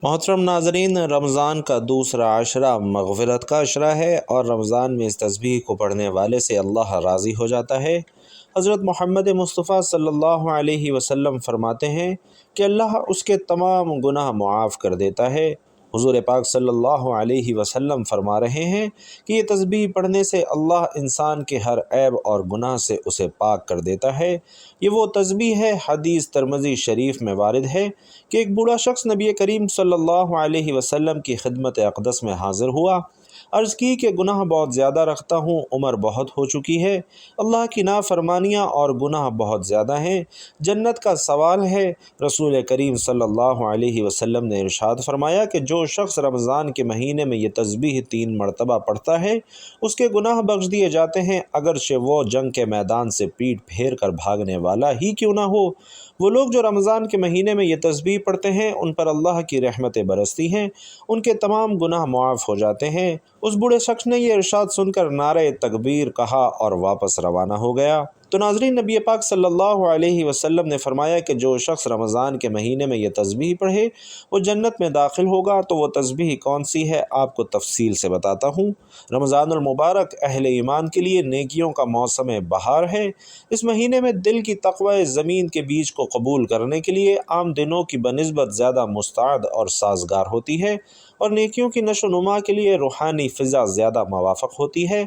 محترم ناظرین، رمضان کا دوسرا عشرہ مغفرت کا عشرہ ہے اور رمضان میں اس تسبیح کو پڑھنے والے سے اللہ راضی ہو جاتا ہے۔ حضرت محمد مصطفیٰ صلی اللہ علیہ وسلم فرماتے ہیں کہ اللہ اس کے تمام گناہ معاف کر دیتا ہے۔ حضور پاک صلی اللہ علیہ وسلم فرما رہے ہیں کہ یہ تسبیح پڑھنے سے اللہ انسان کے ہر عیب اور گناہ سے اسے پاک کر دیتا ہے۔ یہ وہ تسبیح ہے، حدیث ترمذی شریف میں وارد ہے کہ ایک بوڑھا شخص نبی کریم صلی اللہ علیہ وسلم کی خدمت اقدس میں حاضر ہوا، عرض کی کہ گناہ بہت زیادہ رکھتا ہوں، عمر بہت ہو چکی ہے، اللہ کی نافرمانیاں اور گناہ بہت زیادہ ہیں، جنت کا سوال ہے۔ رسول کریم صلی اللہ علیہ وسلم نے ارشاد فرمایا کہ جو شخص رمضان کے مہینے میں یہ تسبیح 3 مرتبہ پڑھتا ہے اس کے گناہ بخش دیے جاتے ہیں، اگرچہ وہ جنگ کے میدان سے پیٹ پھیر کر بھاگنے والا ہی کیوں نہ ہو۔ وہ لوگ جو رمضان کے مہینے میں یہ تسبیح پڑھتے ہیں ان پر اللہ کی رحمتیں برستی ہیں، ان کے تمام گناہ معاف ہو جاتے ہیں۔ اس بوڑھے شخص نے یہ ارشاد سن کر نعرہ تکبیر کہا اور واپس روانہ ہو گیا۔ تو ناظرین، نبی پاک صلی اللہ علیہ وسلم نے فرمایا کہ جو شخص رمضان کے مہینے میں یہ تسبیح پڑھے وہ جنت میں داخل ہوگا۔ تو وہ تسبیح کون سی ہے آپ کو تفصیل سے بتاتا ہوں۔ رمضان المبارک اہل ایمان کے لیے نیکیوں کا موسم بہار ہے۔ اس مہینے میں دل کی تقوی زمین کے بیج کو قبول کرنے کے لیے عام دنوں کی بنسبت زیادہ مستعد اور سازگار ہوتی ہے، اور نیکیوں کی نشو و نما کے لیے روحانی فضا زیادہ موافق ہوتی ہے۔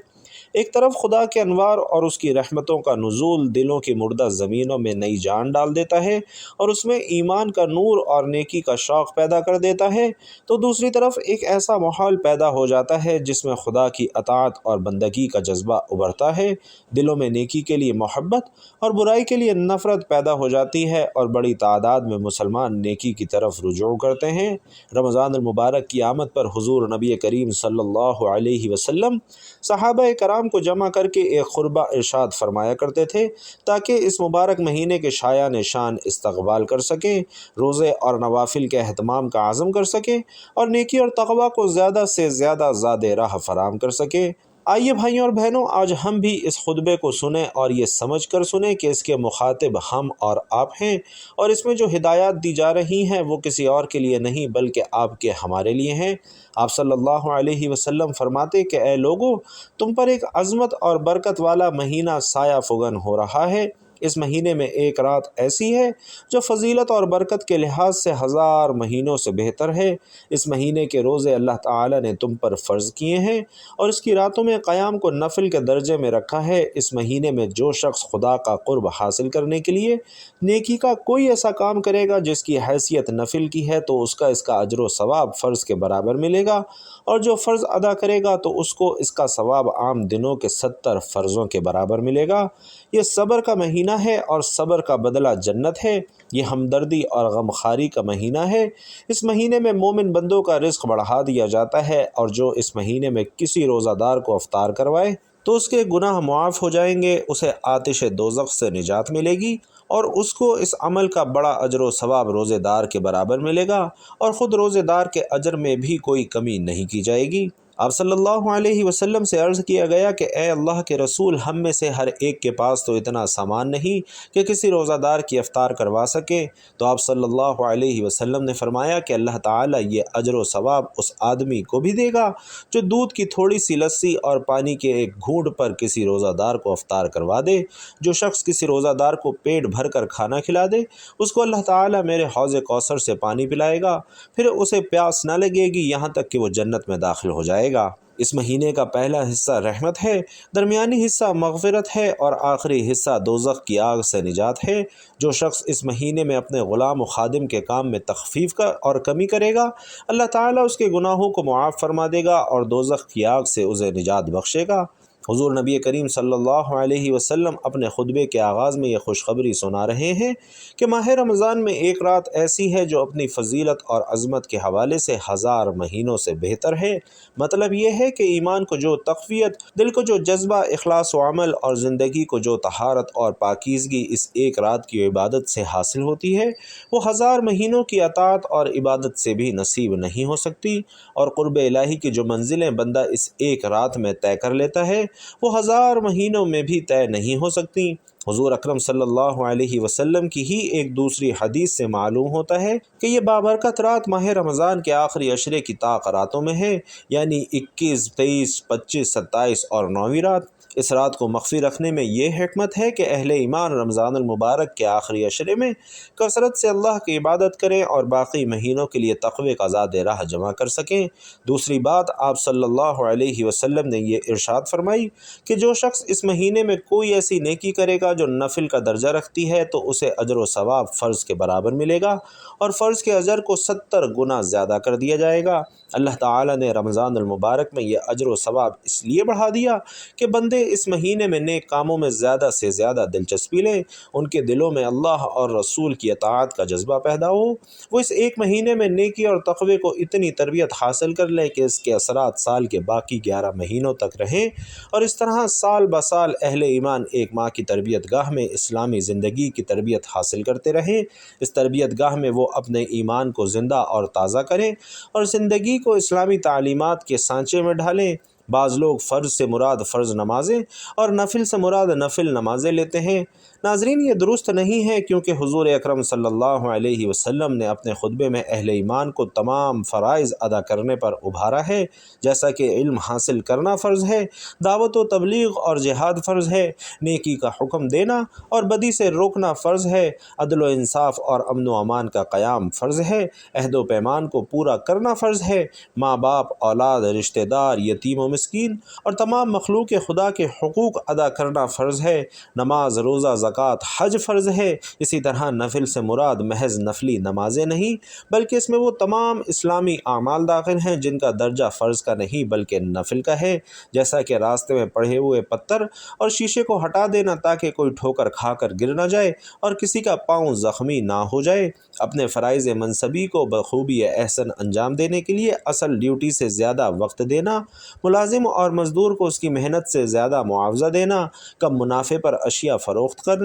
ایک طرف خدا کے انوار اور اس کی رحمتوں کا نزول دلوں کی مردہ زمینوں میں نئی جان ڈال دیتا ہے اور اس میں ایمان کا نور اور نیکی کا شوق پیدا کر دیتا ہے، تو دوسری طرف ایک ایسا ماحول پیدا ہو جاتا ہے جس میں خدا کی اطاعت اور بندگی کا جذبہ ابھرتا ہے، دلوں میں نیکی کے لیے محبت اور برائی کے لیے نفرت پیدا ہو جاتی ہے، اور بڑی تعداد میں مسلمان نیکی کی طرف رجوع کرتے ہیں۔ رمضان المبارک کی آمد پر حضور نبی کریم صلی اللہ علیہ وسلم صحابہ کرام کو جمع کر کے ایک خطبہ ارشاد فرمایا کرتے تھے تاکہ اس مبارک مہینے کے شایان شان استقبال کر سکیں، روزے اور نوافل کے اہتمام کا عزم کر سکیں اور نیکی اور تقوی کو زیادہ سے زیادہ زاد راہ فراہم کر سکیں۔ آئیے بھائیوں اور بہنوں، آج ہم بھی اس خطبے کو سنیں اور یہ سمجھ کر سنیں کہ اس کے مخاطب ہم اور آپ ہیں، اور اس میں جو ہدایات دی جا رہی ہیں وہ کسی اور کے لیے نہیں بلکہ آپ کے ہمارے لیے ہیں۔ آپ صلی اللہ علیہ وسلم فرماتے کہ اے لوگو، تم پر ایک عظمت اور برکت والا مہینہ سایہ فگن ہو رہا ہے۔ اس مہینے میں ایک رات ایسی ہے جو فضیلت اور برکت کے لحاظ سے 1000 مہینوں سے بہتر ہے۔ اس مہینے کے روزے اللہ تعالی نے تم پر فرض کیے ہیں اور اس کی راتوں میں قیام کو نفل کے درجے میں رکھا ہے۔ اس مہینے میں جو شخص خدا کا قرب حاصل کرنے کے لیے نیکی کا کوئی ایسا کام کرے گا جس کی حیثیت نفل کی ہے تو اس کا اجر و ثواب فرض کے برابر ملے گا، اور جو فرض ادا کرے گا تو اس کو اس کا ثواب عام دنوں کے 70 فرضوں کے برابر ملے گا۔ یہ صبر کا مہینہ ہے اور صبر کا بدلہ جنت ہے۔ یہ ہمدردی اور غمخواری کا مہینہ ہے۔ اس مہینے میں مومن بندوں کا رزق بڑھا دیا جاتا ہے، اور جو اس مہینے میں کسی روزہ دار کو افطار کروائے تو اس کے گناہ معاف ہو جائیں گے، اسے آتش دوزخ سے نجات ملے گی، اور اس کو اس عمل کا بڑا اجر و ثواب روزے دار کے برابر ملے گا، اور خود روزے دار کے اجر میں بھی کوئی کمی نہیں کی جائے گی۔ آپ صلی اللہ علیہ وسلم سے عرض کیا گیا کہ اے اللہ کے رسول، ہم میں سے ہر ایک کے پاس تو اتنا سامان نہیں کہ کسی روزہ دار کی افطار کروا سکے۔ تو آپ صلی اللہ علیہ وسلم نے فرمایا کہ اللہ تعالیٰ یہ اجر و ثواب اس آدمی کو بھی دے گا جو دودھ کی تھوڑی سی لسی اور پانی کے ایک گھونٹ پر کسی روزہ دار کو افطار کروا دے۔ جو شخص کسی روزہ دار کو پیٹ بھر کر کھانا کھلا دے اس کو اللہ تعالیٰ میرے حوض کوثر سے پانی پلائے گا، پھر اسے پیاس نہ لگے گی یہاں تک کہ وہ جنت میں داخل ہو جائے گا۔ اس مہینے کا پہلا حصہ رحمت ہے، درمیانی حصہ مغفرت ہے، اور آخری حصہ دوزخ کی آگ سے نجات ہے۔ جو شخص اس مہینے میں اپنے غلام و خادم کے کام میں تخفیف اور کمی کرے گا، اللہ تعالیٰ اس کے گناہوں کو معاف فرما دے گا اور دوزخ کی آگ سے اسے نجات بخشے گا۔ حضور نبی کریم صلی اللہ علیہ وسلم اپنے خطبے کے آغاز میں یہ خوشخبری سنا رہے ہیں کہ ماہ رمضان میں ایک رات ایسی ہے جو اپنی فضیلت اور عظمت کے حوالے سے 1000 مہینوں سے بہتر ہے۔ مطلب یہ ہے کہ ایمان کو جو تقویت، دل کو جو جذبہ، اخلاص و عمل اور زندگی کو جو طہارت اور پاکیزگی اس ایک رات کی عبادت سے حاصل ہوتی ہے وہ 1000 مہینوں کی اطاعت اور عبادت سے بھی نصیب نہیں ہو سکتی، اور قرب الہی کی جو منزلیں بندہ اس ایک رات میں طے کر لیتا ہے وہ 1000 مہینوں میں بھی طے نہیں ہو سکتی۔ حضور اکرم صلی اللہ علیہ وسلم کی ہی ایک دوسری حدیث سے معلوم ہوتا ہے کہ یہ بابرکت رات ماہ رمضان کے آخری عشرے کی طاق راتوں میں ہے، یعنی 21، 23، 25، 27 اور 9ویں رات۔ اس رات کو مخفی رکھنے میں یہ حکمت ہے کہ اہل ایمان رمضان المبارک کے آخری عشرے میں کثرت سے اللہ کی عبادت کریں اور باقی مہینوں کے لیے تقوی کا زاد راہ جمع کر سکیں۔ دوسری بات، آپ صلی اللہ علیہ وسلم نے یہ ارشاد فرمائی کہ جو شخص اس مہینے میں کوئی ایسی نیکی کرے گا جو نفل کا درجہ رکھتی ہے تو اسے اجر و ثواب فرض کے برابر ملے گا، اور فرض کے اجر کو 70 گنا زیادہ کر دیا جائے گا۔ اللہ تعالیٰ نے رمضان المبارک میں یہ اجر و ثواب اس لیے بڑھا دیا کہ بندے اس مہینے میں نیک کاموں میں زیادہ سے زیادہ دلچسپی لیں، ان کے دلوں میں اللہ اور رسول کی اطاعت کا جذبہ پیدا ہو، وہ اس ایک مہینے میں نیکی اور تقوی کو اتنی تربیت حاصل کر لیں کہ اس کے اثرات سال کے باقی 11 مہینوں تک رہیں، اور اس طرح سال بسال اہل ایمان ایک ماہ کی تربیت گاہ میں اسلامی زندگی کی تربیت حاصل کرتے رہیں۔ اس تربیت گاہ میں وہ اپنے ایمان کو زندہ اور تازہ کریں اور زندگی کو اسلامی تعلیمات کے سانچے میں ڈھالیں۔ بعض لوگ فرض سے مراد فرض نمازیں اور نفل سے مراد نفل نمازیں لیتے ہیں۔ ناظرین، یہ درست نہیں ہے، کیونکہ حضور اکرم صلی اللہ علیہ وسلم نے اپنے خطبے میں اہل ایمان کو تمام فرائض ادا کرنے پر ابھارا ہے، جیسا کہ علم حاصل کرنا فرض ہے، دعوت و تبلیغ اور جہاد فرض ہے، نیکی کا حکم دینا اور بدی سے روکنا فرض ہے، عدل و انصاف اور امن و امان کا قیام فرض ہے، عہد و پیمان کو پورا کرنا فرض ہے، ماں باپ، اولاد، رشتہ دار، یتیم و مسکین اور تمام مخلوق خدا کے حقوق ادا کرنا فرض ہے، نماز، روزہ، زکوٰۃ، حج فرض ہے۔ اسی طرح نفل سے مراد محض نفلی نمازیں نہیں، بلکہ اس میں وہ تمام اسلامی اعمال داخل ہیں جن کا درجہ فرض کا نہیں بلکہ نفل کا ہے، جیسا کہ راستے میں پڑے ہوئے پتھر اور شیشے کو ہٹا دینا تاکہ کوئی ٹھوکر کھا کر گر نہ جائے اور کسی کا پاؤں زخمی نہ ہو جائے، اپنے فرائض منصبی کو بخوبی احسن انجام دینے کے لیے اصل ڈیوٹی سے زیادہ وقت دینا، ملازم اور مزدور کو اس کی محنت سے زیادہ معاوضہ دینا، کم منافع پر اشیاء فروخت کرنا،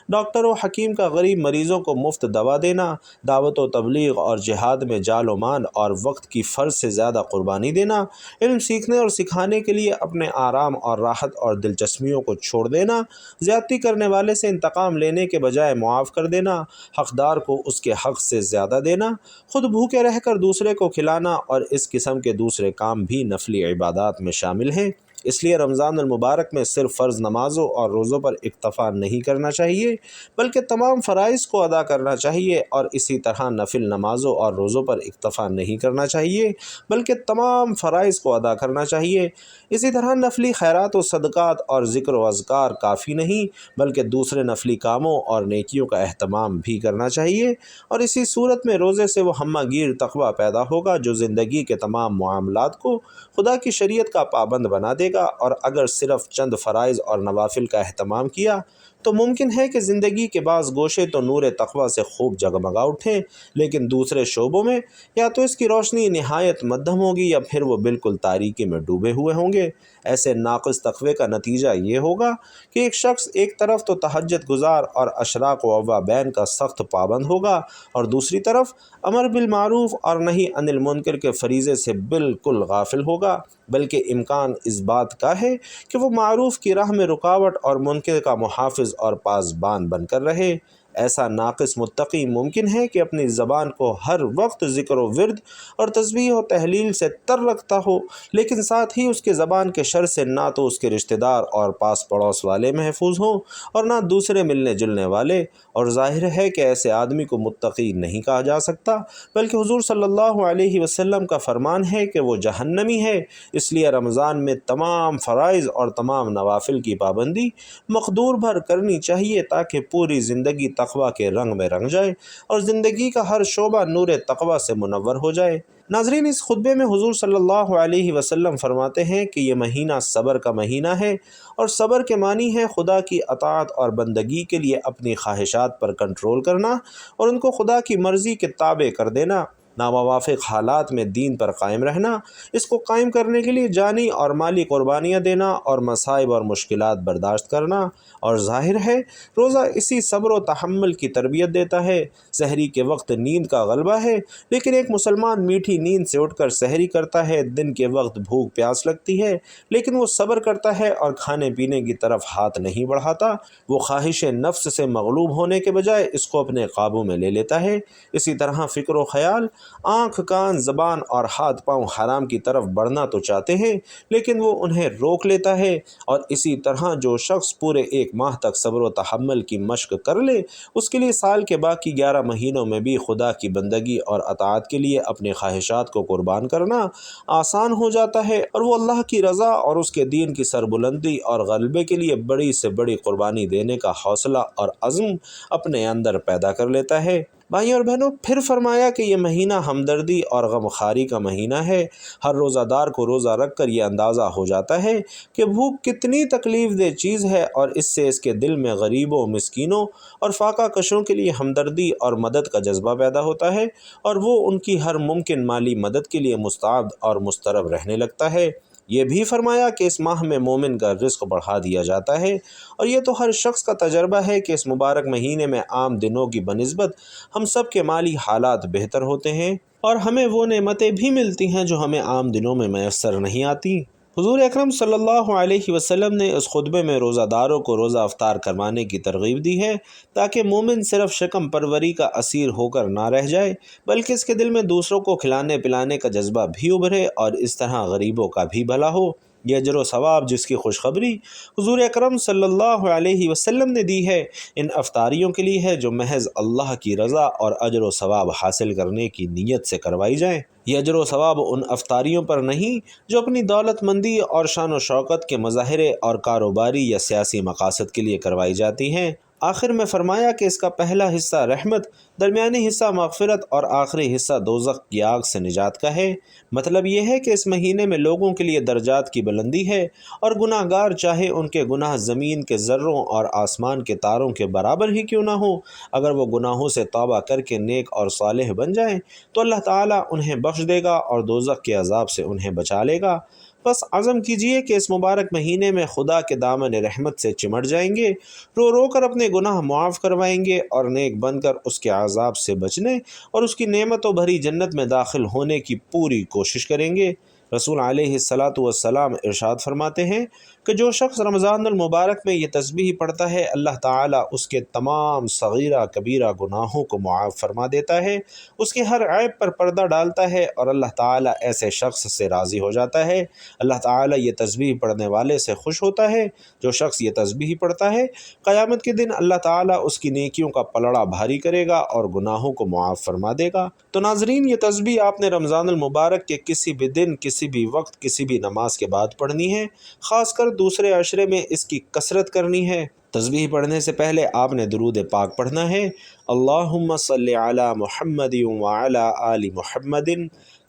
ڈاکٹر و حکیم کا غریب مریضوں کو مفت دوا دینا، دعوت و تبلیغ اور جہاد میں جان و مال اور وقت کی فرض سے زیادہ قربانی دینا، علم سیکھنے اور سکھانے کے لیے اپنے آرام اور راحت اور دلچسپیوں کو چھوڑ دینا، زیادتی کرنے والے سے انتقام لینے کے بجائے معاف کر دینا، حقدار کو اس کے حق سے زیادہ دینا، خود بھوکے رہ کر دوسرے کو کھلانا اور اس قسم کے دوسرے کام بھی نفلی عبادات میں شامل ہیں۔ اس لیے رمضان المبارک میں صرف فرض نمازوں اور روزوں پر اکتفا نہیں کرنا چاہیے، بلکہ تمام فرائض کو ادا کرنا چاہیے، اور اسی طرح نفل نمازوں اور روزوں پر اکتفا نہیں کرنا چاہیے بلکہ تمام فرائض کو ادا کرنا چاہیے۔ اسی طرح نفلی خیرات و صدقات اور ذکر و اذکار کافی نہیں، بلکہ دوسرے نفلی کاموں اور نیکیوں کا اہتمام بھی کرنا چاہیے، اور اسی صورت میں روزے سے وہ ہمہ گیر تقویٰ پیدا ہوگا جو زندگی کے تمام معاملات کو خدا کی شریعت کا پابند بنا دے گا، اور اگر صرف چند فرائض اور نوافل کا اہتمام کیا تو ممکن ہے کہ زندگی کے بعض گوشے تو نور تقویٰ سے خوب جگمگا اٹھیں، لیکن دوسرے شعبوں میں یا تو اس کی روشنی نہایت مدھم ہوگی یا پھر وہ بالکل تاریکی میں ڈوبے ہوئے ہوں گے۔ ایسے ناقص تقوی کا نتیجہ یہ ہوگا کہ ایک شخص ایک طرف تو تہجد گزار اور اشراق و اوابین کا سخت پابند ہوگا، اور دوسری طرف امر بالمعروف اور نہی عن المنکر کے فریضے سے بالکل غافل ہوگا، بلکہ امکان اس بات کا ہے کہ وہ معروف کی راہ میں رکاوٹ اور منکر کا محافظ اور پاسبان بن کر رہے۔ ایسا ناقص متقی ممکن ہے کہ اپنی زبان کو ہر وقت ذکر و ورد اور تسبیح و تحلیل سے تر رکھتا ہو، لیکن ساتھ ہی اس کے زبان کے شر سے نہ تو اس کے رشتہ دار اور پاس پڑوس والے محفوظ ہوں اور نہ دوسرے ملنے جلنے والے، اور ظاہر ہے کہ ایسے آدمی کو متقی نہیں کہا جا سکتا، بلکہ حضور صلی اللہ علیہ وسلم کا فرمان ہے کہ وہ جہنمی ہے۔ اس لیے رمضان میں تمام فرائض اور تمام نوافل کی پابندی مقدور بھر کرنی چاہیے تاکہ پوری زندگی تقویٰ کے رنگ میں رنگ جائے اور زندگی کا ہر شعبہ نور تقویٰ سے منور ہو جائے۔ ناظرین، اس خطبے میں حضور صلی اللہ علیہ وسلم فرماتے ہیں کہ یہ مہینہ صبر کا مہینہ ہے، اور صبر کے معنی ہے خدا کی اطاعت اور بندگی کے لیے اپنی خواہشات پر کنٹرول کرنا اور ان کو خدا کی مرضی کے تابع کر دینا۔ ناموافق حالات میں دین پر قائم رہنا، اس کو قائم کرنے کے لیے جانی اور مالی قربانیاں دینا اور مصائب اور مشکلات برداشت کرنا، اور ظاہر ہے روزہ اسی صبر و تحمل کی تربیت دیتا ہے۔ سحری کے وقت نیند کا غلبہ ہے، لیکن ایک مسلمان میٹھی نیند سے اٹھ کر سحری کرتا ہے، دن کے وقت بھوک پیاس لگتی ہے لیکن وہ صبر کرتا ہے اور کھانے پینے کی طرف ہاتھ نہیں بڑھاتا، وہ خواہش نفس سے مغلوب ہونے کے بجائے اس کو اپنے قابو میں لے لیتا ہے۔ اسی طرح فکر و خیال، آنکھ، کان، زبان اور ہاتھ پاؤں حرام کی طرف بڑھنا تو چاہتے ہیں لیکن وہ انہیں روک لیتا ہے، اور اسی طرح جو شخص پورے ایک ماہ تک صبر و تحمل کی مشق کر لے، اس کے لیے سال کے باقی 11 مہینوں میں بھی خدا کی بندگی اور اطاعت کے لیے اپنی خواہشات کو قربان کرنا آسان ہو جاتا ہے، اور وہ اللہ کی رضا اور اس کے دین کی سربلندی اور غلبے کے لیے بڑی سے بڑی قربانی دینے کا حوصلہ اور عزم اپنے اندر پیدا کر لیتا ہے۔ بھائیوں اور بہنوں، پھر فرمایا کہ یہ مہینہ ہمدردی اور غمخواری کا مہینہ ہے۔ ہر روزہ دار کو روزہ رکھ کر یہ اندازہ ہو جاتا ہے کہ بھوک کتنی تکلیف دہ چیز ہے، اور اس سے اس کے دل میں غریبوں، مسکینوں اور فاقہ کشوں کے لیے ہمدردی اور مدد کا جذبہ پیدا ہوتا ہے، اور وہ ان کی ہر ممکن مالی مدد کے لیے مستعد اور مسترب رہنے لگتا ہے۔ یہ بھی فرمایا کہ اس ماہ میں مومن کا رزق بڑھا دیا جاتا ہے، اور یہ تو ہر شخص کا تجربہ ہے کہ اس مبارک مہینے میں عام دنوں کی بنسبت ہم سب کے مالی حالات بہتر ہوتے ہیں، اور ہمیں وہ نعمتیں بھی ملتی ہیں جو ہمیں عام دنوں میں میسر نہیں آتی۔ حضور اکرم صلی اللہ علیہ وسلم نے اس خطبے میں روزہ داروں کو روزہ افطار کروانے کی ترغیب دی ہے، تاکہ مومن صرف شکم پروری کا اسیر ہو کر نہ رہ جائے، بلکہ اس کے دل میں دوسروں کو کھلانے پلانے کا جذبہ بھی ابھرے، اور اس طرح غریبوں کا بھی بھلا ہو۔ یہ اجر و ثواب جس کی خوشخبری حضور اکرم صلی اللہ علیہ وسلم نے دی ہے، ان افطاریوں کے لیے ہے جو محض اللہ کی رضا اور اجر و ثواب حاصل کرنے کی نیت سے کروائی جائیں۔ یہ اجر و ثواب ان افطاریوں پر نہیں جو اپنی دولت مندی اور شان و شوکت کے مظاہرے اور کاروباری یا سیاسی مقاصد کے لیے کروائی جاتی ہیں۔ آخر میں فرمایا کہ اس کا پہلا حصہ رحمت، درمیانی حصہ مغفرت اور آخری حصہ دوزخ کی آگ سے نجات کا ہے۔ مطلب یہ ہے کہ اس مہینے میں لوگوں کے لیے درجات کی بلندی ہے، اور گناہ گار چاہے ان کے گناہ زمین کے ذروں اور آسمان کے تاروں کے برابر ہی کیوں نہ ہوں، اگر وہ گناہوں سے توبہ کر کے نیک اور صالح بن جائیں تو اللہ تعالیٰ انہیں بخش دے گا اور دوزخ کے عذاب سے انہیں بچا لے گا۔ بس عزم کیجئے کہ اس مبارک مہینے میں خدا کے دامن رحمت سے چمٹ جائیں گے، رو رو کر اپنے گناہ معاف کروائیں گے، اور نیک بن کر اس کے عذاب سے بچنے اور اس کی نعمتوں بھری جنت میں داخل ہونے کی پوری کوشش کریں گے۔ رسول علیہ السلام ارشاد فرماتے ہیں کہ جو شخص رمضان المبارک میں یہ تسبیح پڑھتا ہے، اللہ تعالیٰ اس کے تمام صغیرہ کبیرہ گناہوں کو معاف فرما دیتا ہے، اس کے ہر عیب پر پردہ ڈالتا ہے، اور اللہ تعالیٰ ایسے شخص سے راضی ہو جاتا ہے۔ اللہ تعالیٰ یہ تسبیح پڑھنے والے سے خوش ہوتا ہے۔ جو شخص یہ تسبیح پڑھتا ہے، قیامت کے دن اللہ تعالیٰ اس کی نیکیوں کا پلڑا بھاری کرے گا اور گناہوں کو معاف فرما دے گا۔ تو ناظرین، یہ تسبیح آپ نے رمضان المبارک کے کسی بھی دن، کسی بھی وقت، کسی بھی نماز کے بعد پڑھنی ہے، خاص کر دوسرے عشرے میں اس کی کثرت کرنی ہے۔ تسبیح پڑھنے سے پہلے آپ نے درود پاک پڑھنا ہے۔ اللہم صلی علی محمد وعلی آل محمد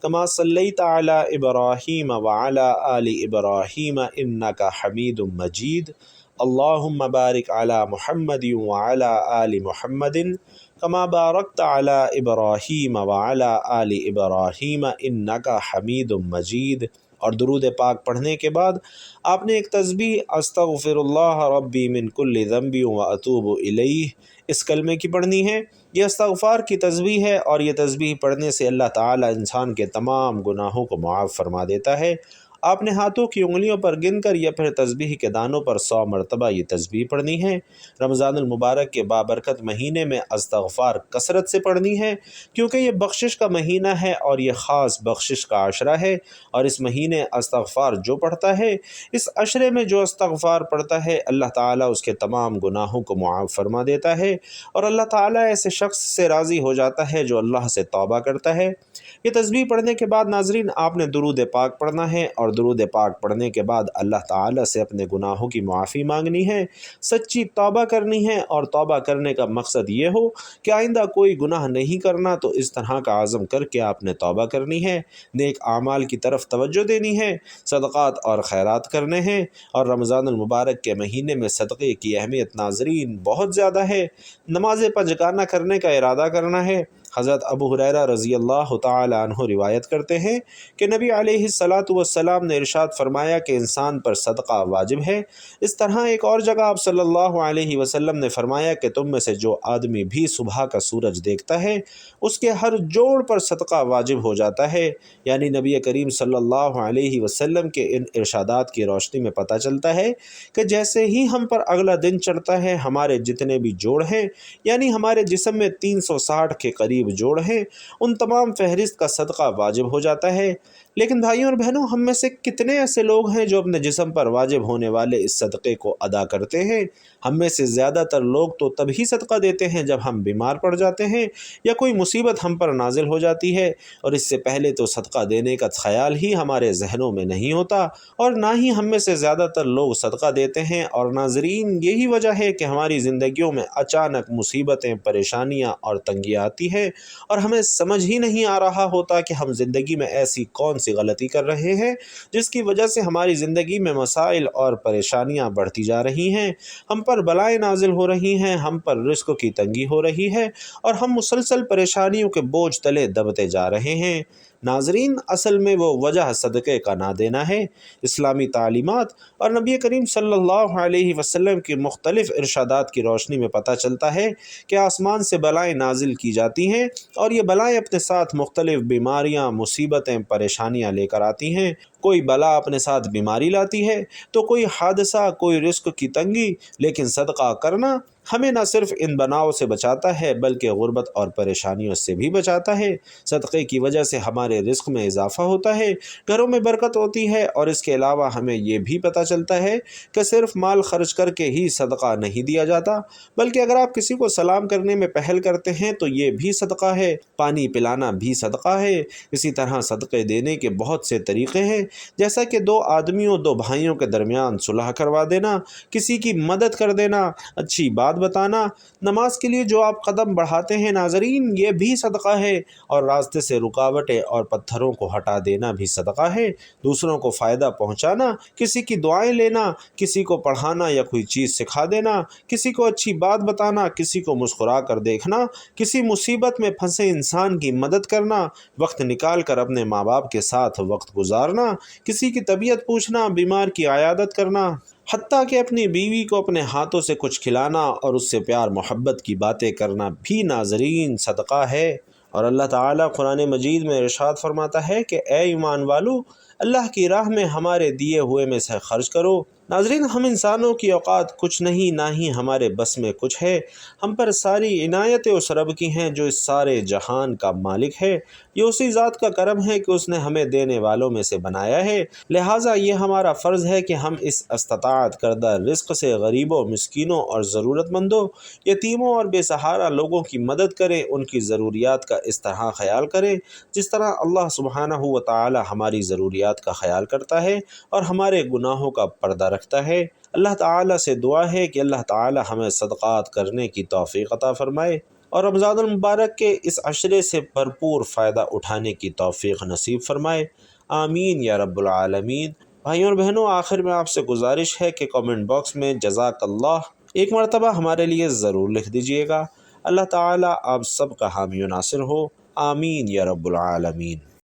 کما صلیت علی ابراہیم وعلی آل ابراہیم انک حمید مجید۔ اللہم بارک علی محمد وعلی آل محمد کما بارکت علی ابراہیم وعلی آل ابراہیم انک حمید مجید۔ اور درود پاک پڑھنے کے بعد آپ نے ایک تسبیح استغفر اللہ ربی من کل ذنب واتوب الیہ اس کلمے کی پڑھنی ہے۔ یہ استغفار کی تسبیح ہے، اور یہ تسبیح پڑھنے سے اللہ تعالی انسان کے تمام گناہوں کو معاف فرما دیتا ہے۔ آپ نے ہاتھوں کی انگلیوں پر گن کر یا پھر تسبیح کے دانوں پر 100 مرتبہ یہ تسبیح پڑھنی ہے۔ رمضان المبارک کے بابرکت مہینے میں استغفار کثرت سے پڑھنی ہے، کیونکہ یہ بخشش کا مہینہ ہے اور یہ خاص بخشش کا عشرہ ہے، اور اس مہینے استغفار جو پڑھتا ہے، اس عشرے میں جو استغفار پڑھتا ہے، اللہ تعالیٰ اس کے تمام گناہوں کو معاف فرما دیتا ہے، اور اللہ تعالیٰ ایسے شخص سے راضی ہو جاتا ہے جو اللہ سے توبہ کرتا ہے۔ یہ تسبیح پڑھنے کے بعد ناظرین آپ نے درود پاک پڑھنا ہے، اور درود پاک پڑھنے کے بعد اللہ تعالیٰ سے اپنے گناہوں کی معافی مانگنی ہے، سچی توبہ کرنی ہے، اور توبہ کرنے کا مقصد یہ ہو کہ آئندہ کوئی گناہ نہیں کرنا، تو اس طرح کا عزم کر کے آپ نے توبہ کرنی ہے، نیک اعمال کی طرف توجہ دینی ہے، صدقات اور خیرات کرنے ہیں۔ اور رمضان المبارک کے مہینے میں صدقے کی اہمیت ناظرین بہت زیادہ ہے۔ نماز پنجگانہ کرنے کا ارادہ کرنا ہے، حضرت ابو ہریرہ رضی اللہ تعالی عنہ روایت کرتے ہیں کہ نبی علیہ الصلاۃ والسلام نے ارشاد فرمایا کہ انسان پر صدقہ واجب ہے۔ اس طرح ایک اور جگہ آپ صلی اللہ علیہ وسلم نے فرمایا کہ تم میں سے جو آدمی بھی صبح کا سورج دیکھتا ہے اس کے ہر جوڑ پر صدقہ واجب ہو جاتا ہے۔ یعنی نبی کریم صلی اللہ علیہ وسلم کے ان ارشادات کی روشنی میں پتہ چلتا ہے کہ جیسے ہی ہم پر اگلا دن چڑھتا ہے ہمارے جتنے بھی جوڑ ہیں، یعنی ہمارے جسم میں 360 کے قریب جوڑ ہیں، ان تمام فہرست کا صدقہ واجب ہو جاتا ہے۔ لیکن بھائیوں اور بہنوں، ہم میں سے کتنے ایسے لوگ ہیں جو اپنے جسم پر واجب ہونے والے اس صدقے کو ادا کرتے ہیں؟ ہم میں سے زیادہ تر لوگ تو تبھی صدقہ دیتے ہیں جب ہم بیمار پڑ جاتے ہیں یا کوئی مصیبت ہم پر نازل ہو جاتی ہے، اور اس سے پہلے تو صدقہ دینے کا خیال ہی ہمارے ذہنوں میں نہیں ہوتا، اور نہ ہی ہم میں سے زیادہ تر لوگ صدقہ دیتے ہیں۔ اور ناظرین، یہی وجہ ہے کہ ہماری زندگیوں میں اچانک مصیبتیں، پریشانیاں اور تنگیاں آتی ہیں، اور ہمیں سمجھ ہی نہیں آ رہا ہوتا کہ ہم زندگی میں ایسی کون سی غلطی کر رہے ہیں جس کی وجہ سے ہماری زندگی میں مسائل اور پریشانیاں بڑھتی جا رہی ہیں، ہم پر بلائیں نازل ہو رہی ہیں، ہم پر رزق کی تنگی ہو رہی ہے، اور ہم مسلسل پریشانیوں کے بوجھ تلے دبتے جا رہے ہیں۔ ناظرین، اصل میں وہ وجہ صدقے کا نہ دینا ہے۔ اسلامی تعلیمات اور نبی کریم صلی اللہ علیہ وسلم کی مختلف ارشادات کی روشنی میں پتہ چلتا ہے کہ آسمان سے بلائیں نازل کی جاتی ہیں، اور یہ بلائیں اپنے ساتھ مختلف بیماریاں، مصیبتیں، پریشانیاں لے کر آتی ہیں۔ کوئی بلا اپنے ساتھ بیماری لاتی ہے تو کوئی حادثہ، کوئی رزق کی تنگی، لیکن صدقہ کرنا ہمیں نہ صرف ان بناؤں سے بچاتا ہے بلکہ غربت اور پریشانیوں سے بھی بچاتا ہے۔ صدقے کی وجہ سے ہمارے رزق میں اضافہ ہوتا ہے، گھروں میں برکت ہوتی ہے، اور اس کے علاوہ ہمیں یہ بھی پتہ چلتا ہے کہ صرف مال خرچ کر کے ہی صدقہ نہیں دیا جاتا، بلکہ اگر آپ کسی کو سلام کرنے میں پہل کرتے ہیں تو یہ بھی صدقہ ہے، پانی پلانا بھی صدقہ ہے۔ اسی طرح صدقے دینے کے بہت سے طریقے ہیں، جیسا کہ دو آدمیوں، دو بھائیوں کے درمیان صلح کروا دینا، کسی کی مدد کر دینا، اچھی بات بتانا، نماز کے لیے جو آپ قدم بڑھاتے ہیں ناظرین، یہ بھی صدقہ ہے، اور راستے سے رکاوٹیں اور پتھروں کو ہٹا دینا بھی صدقہ ہے، دوسروں کو فائدہ پہنچانا، کسی کی دعائیں لینا، کسی کو پڑھانا یا کوئی چیز سکھا دینا، کسی کو اچھی بات بتانا، کسی کو مسکرا کر دیکھنا، کسی مصیبت میں پھنسے انسان کی مدد کرنا، وقت نکال کر اپنے ماں باپ کے ساتھ وقت گزارنا، کسی کی طبیعت پوچھنا، بیمار کی عیادت کرنا، حتیٰ کہ اپنی بیوی کو اپنے ہاتھوں سے کچھ کھلانا اور اس سے پیار محبت کی باتیں کرنا بھی ناظرین صدقہ ہے۔ اور اللہ تعالیٰ قرآن مجید میں ارشاد فرماتا ہے کہ اے ایمان والو، اللہ کی راہ میں ہمارے دیے ہوئے میں سے خرچ کرو۔ ناظرین، ہم انسانوں کی اوقات کچھ نہیں، نہ ہی ہمارے بس میں کچھ ہے، ہم پر ساری عنایتیں اس رب کی ہیں جو اس سارے جہان کا مالک ہے۔ یہ اسی ذات کا کرم ہے کہ اس نے ہمیں دینے والوں میں سے بنایا ہے، لہٰذا یہ ہمارا فرض ہے کہ ہم اس استطاعت کردہ رزق سے غریبوں، مسکینوں اور ضرورت مندوں، یتیموں اور بے سہارا لوگوں کی مدد کریں، ان کی ضروریات کا اس طرح خیال کریں جس طرح اللہ سبحانہ و تعالی ہماری ضروریات کا خیال کرتا ہے اور ہمارے گناہوں کا پردہ رکھتا ہے۔ اللہ تعالیٰ سے دعا ہے کہ اللہ تعالیٰ ہمیں صدقات کرنے کی توفیق عطا فرمائے اور رمضان المبارک کے اس عشرے سے بھرپور فائدہ اٹھانے کی توفیق نصیب فرمائے، آمین یا رب العالمین۔ بھائیوں اور بہنوں، آخر میں آپ سے گزارش ہے کہ کامنٹ باکس میں جزاک اللہ ایک مرتبہ ہمارے لیے ضرور لکھ دیجیے گا۔ اللہ تعالیٰ آپ سب کا حامی و ناصر ہو، آمین یا رب العالمین۔